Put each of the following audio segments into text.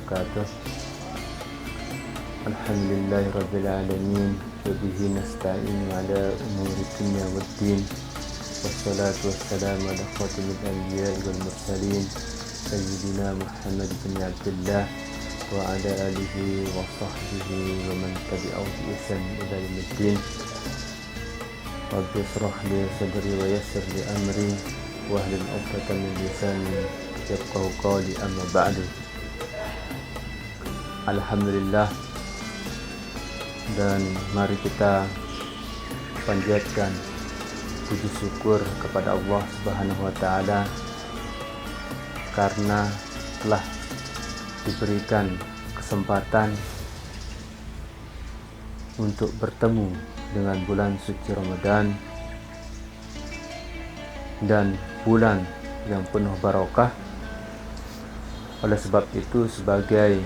wabarakatuh. Alhamdulillahirrabbilalamin. Wabihi nasta'in ala umuri dunya waddin. Wassalatu wassalamu ala khatimil anbiya'i wal mursalin Sayyidina Muhammad bin Abdullah wa ala alihi wa sahbihi wa man tabi'ahu bi ihsan ila yaumiddin. Rabbi ishrah li sadri wa yassir li amri wahlul 'uqdatam min lisani yafqahu qawli, amma ba'du. Alhamdulillah, dan mari kita panjatkan puji syukur kepada Allah Subhanahu wa taala karena telah diberikan kesempatan untuk bertemu dengan bulan suci Ramadan dan bulan yang penuh barokah. Oleh sebab itu, sebagai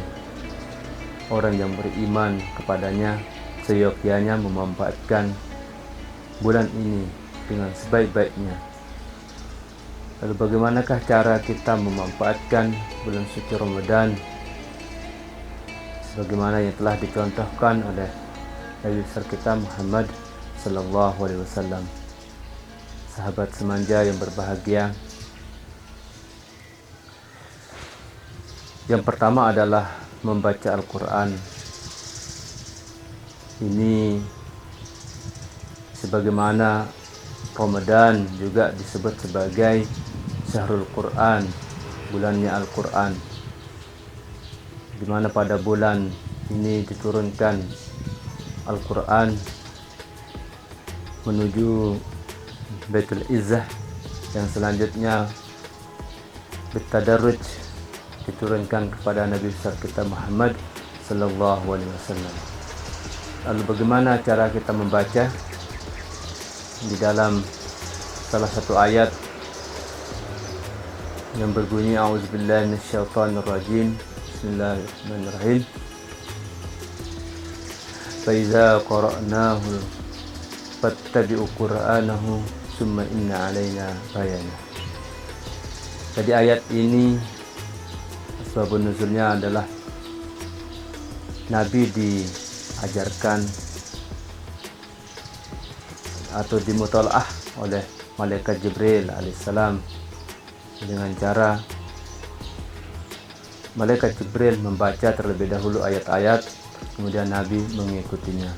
orang yang beriman kepadanya, seyogyanya memanfaatkan bulan ini dengan sebaik-baiknya. Lalu bagaimanakah cara kita memanfaatkan bulan suci Ramadan sebagaimana yang telah dicontohkan oleh Nabi besar kita Muhammad sallallahu alaihi wasallam? Sahabat semanja yang berbahagia, yang pertama adalah membaca Al-Quran. Ini sebagaimana Ramadan juga disebut sebagai Syahrul Quran, bulannya Al-Quran, di mana pada bulan ini diturunkan Al-Quran menuju Baitul Izzah, yang selanjutnya bitadarruj diturunkan kepada Nabi besar kita Muhammad sallallahu alaihi wasallam. Lalu bagaimana cara kita membaca? Di dalam salah satu ayat yang berbunyi a'udzubillahi minasyaitonirrajim, bismillahirrahmanirrahim, fa iza qara'nahu fattabi'u qur'anahu summa inna 'alaina bayana. Jadi ayat ini sebab nuzulnya adalah Nabi diajarkan atau dimutalaah oleh malaikat Jibril alaihissalam dengan cara malaikat Jibril membaca terlebih dahulu ayat-ayat, kemudian Nabi mengikutinya.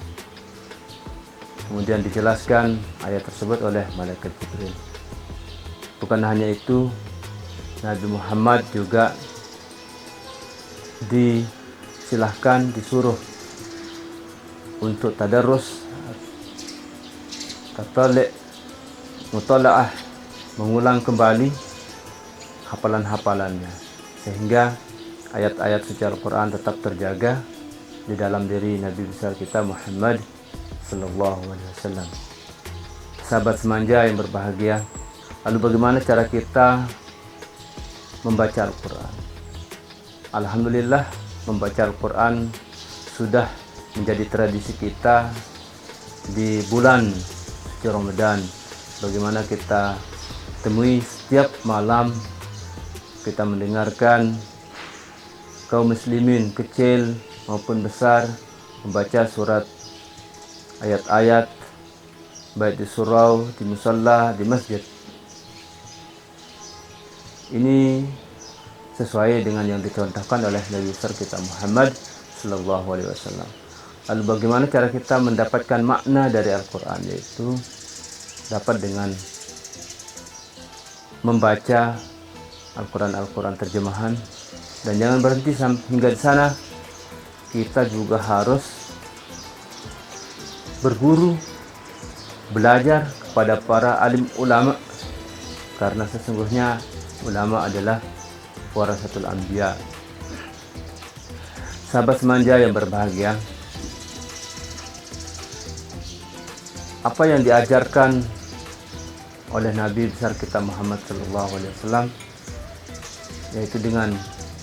Kemudian dijelaskan ayat tersebut oleh malaikat Jibril. Bukan hanya itu, Nabi Muhammad juga disilahkan, disuruh untuk tadarrus, mutalaah, mengulang kembali hafalan-hafalannya, sehingga ayat-ayat suci Al-Quran tetap terjaga di dalam diri Nabi besar kita Muhammad sallallahu alaihi wasallam. Sahabat semanja yang berbahagia, lalu bagaimana cara kita membaca Al-Quran? Alhamdulillah, membaca Al-Quran sudah menjadi tradisi kita di bulan suci Ramadan. Bagaimana kita temui setiap malam kita mendengarkan kaum muslimin kecil maupun besar membaca surat ayat-ayat, baik di surau, di musalla, di masjid. Ini sesuai dengan yang dicontohkan oleh Nabi besar kita Muhammad sallallahu alaihi wasallam. Lalu bagaimana cara kita mendapatkan makna dari Al-Quran? Yaitu dapat dengan membaca Al-Quran terjemahan, dan jangan berhenti hingga di sana. Kita juga harus berguru, belajar kepada para alim ulama, karena sesungguhnya ulama adalah warasatul anbiya. Sahabat semanja yang berbahagia, apa yang diajarkan oleh Nabi besar kita Muhammad sallallahu alaihi wasallam, yaitu dengan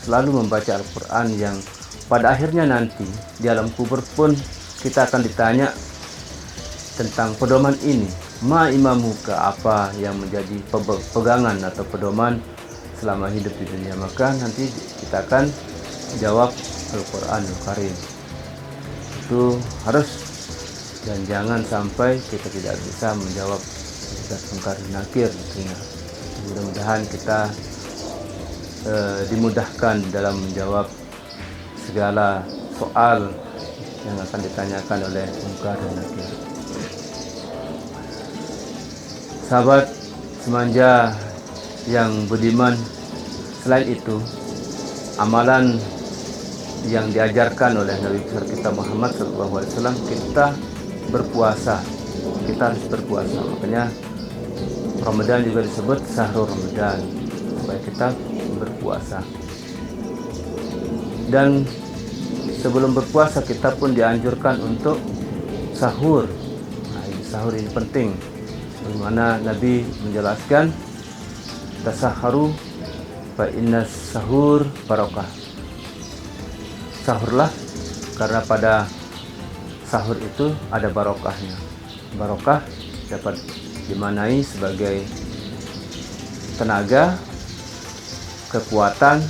selalu membaca Al-Quran, yang pada akhirnya nanti di alam kubur pun kita akan ditanya tentang pedoman ini. Ma imamuka, apa yang menjadi pegangan atau pedoman selama hidup di dunia. Maka nanti kita akan jawab Al-Quranul Karim. Itu harus, dan jangan sampai kita tidak bisa menjawab mungkar nakir. Mudah-mudahan kita dimudahkan dalam menjawab segala soal yang akan ditanyakan oleh mungkar dan nakir. Sahabat semanja yang budiman, selain itu amalan yang diajarkan oleh Nabi besar kita Muhammad SAW, kita berpuasa. Kita harus berpuasa. Makanya Ramadan juga disebut Syahrul Ramadan, supaya kita berpuasa. Dan sebelum berpuasa kita pun dianjurkan untuk sahur. Nah, sahur ini penting. Bagaimana Nabi menjelaskan, tasaharu fa inna sahur barokah. Sahurlah, karena pada sahur itu ada barokahnya. Barokah dapat dimaknai sebagai tenaga, kekuatan,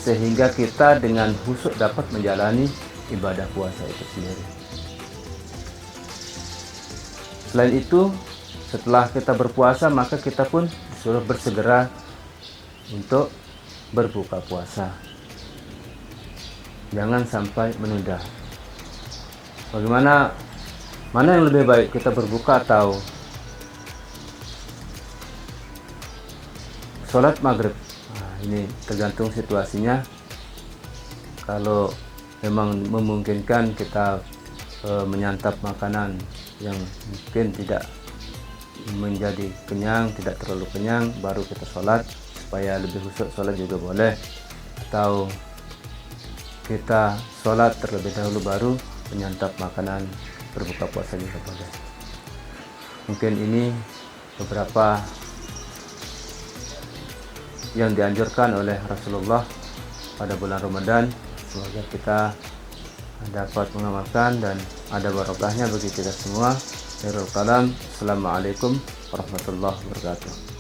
sehingga kita dengan khusyuk dapat menjalani ibadah puasa itu sendiri. Selain itu, setelah kita berpuasa, maka kita pun disuruh bersegera untuk berbuka puasa. Jangan sampai menunda. Bagaimana, mana yang lebih baik, kita berbuka atau sholat maghrib? Nah, ini tergantung situasinya. Kalau memang memungkinkan kita menyantap makanan yang mungkin tidak menjadi kenyang, tidak terlalu kenyang, baru kita sholat supaya lebih khusyuk. Sholat juga boleh, atau kita sholat terlebih dahulu baru menyantap makanan berbuka puasa juga boleh. Mungkin ini beberapa yang dianjurkan oleh Rasulullah pada bulan Ramadan. Semoga kita dapat mengamalkan dan ada barokahnya bagi kita semua. Assalamualaikum warahmatullahi wabarakatuh.